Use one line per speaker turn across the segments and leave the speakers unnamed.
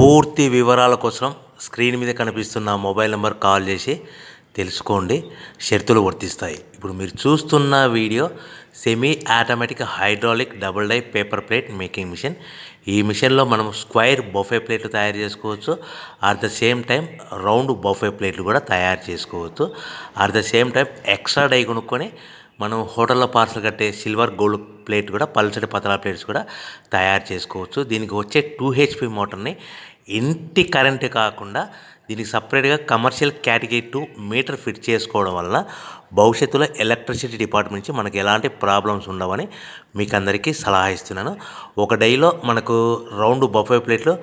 పూర్తి వివరాల కోసం స్క్రీన్ మీద కనిపిస్తున్న మొబైల్ నెంబర్ కాల్ చేసి తెలుసుకోండి. షరతులు వర్తిస్తాయి. ఇప్పుడు మీరు చూస్తున్న video semi automatic hydraulic double die paper plate making machine. ఈ మిషన్లో మనం స్క్వైర్ బఫే ప్లేట్లు తయారు చేసుకోవచ్చు. At the same time round buffet ప్లేట్లు కూడా తయారు చేసుకోవచ్చు. At the same time extra die కొనుక్కొని మనం హోటల్లో పార్సల్ కట్టే సిల్వర్ గోల్డ్ ప్లేట్ కూడా పల్చటి పతలా ప్లేట్స్ కూడా తయారు చేసుకోవచ్చు. దీనికి వచ్చే 2 HP మోటార్ని ఇంటి కరెంటు కాకుండా దీనికి సపరేట్గా కమర్షియల్ కేటగిరీ 2 మీటర్ ఫిట్ చేసుకోవడం వల్ల భవిష్యత్తులో ఎలక్ట్రిసిటీ డిపార్ట్మెంట్ నుంచి మనకి ఎలాంటి ప్రాబ్లమ్స్ ఉండవని మీకు అందరికీ సలహా ఇస్తున్నాను. ఒక డైలో మనకు రౌండ్ బఫే ప్లేట్లు,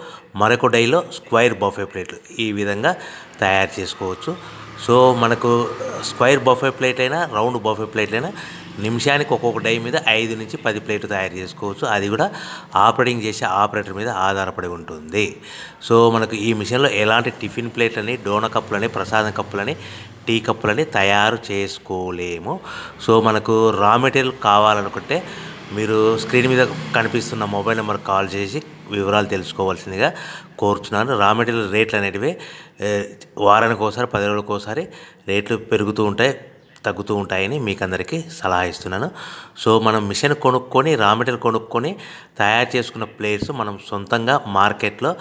మరొక డైలో స్క్వైర్ బఫే ప్లేట్లు ఈ విధంగా తయారు చేసుకోవచ్చు. సో మనకు స్క్వైర్ బఫే ప్లేట్ అయినా రౌండ్ బఫే ప్లేట్ అయినా నిమిషానికి ఒక్కొక్క డై మీద 5 నుంచి 10 ప్లేట్లు తయారు చేసుకోవచ్చు. అది కూడా ఆపరేటింగ్ చేసే ఆపరేటర్ మీద ఆధారపడి ఉంటుంది. సో మనకు ఈ మిషన్లో ఎలాంటి టిఫిన్ ప్లేట్లని, డోనా కప్పులని, ప్రసాదం కప్పులని, టీ కప్పులని తయారు చేసుకోలేము. సో మనకు రా మెటీరియల్ కావాలనుకుంటే మీరు స్క్రీన్ మీద కనిపిస్తున్న మొబైల్ నెంబర్ కాల్ చేసి వివరాలు తెలుసుకోవాల్సిందిగా కోరుచున్నాను. రా మెటీరియల్ రేట్లు అనేటివి వారానికి ఒకసారి, 10 రోజులకు ఒకసారి రేట్లు పెరుగుతూ ఉంటాయి, తగ్గుతూ ఉంటాయని మీకు అందరికీ సలహా ఇస్తున్నాను. సో మనం మిషన్ కొనుక్కొని, రా మెటీరియల్ కొనుక్కొని తయారు చేసుకున్న ప్లేట్స్ మనం సొంతంగా మార్కెట్లో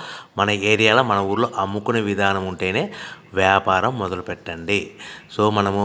మన ఏరియాలో, మన ఊర్లో అమ్ముకునే విధానం ఉంటేనే వ్యాపారం మొదలు పెట్టండి. సో మనము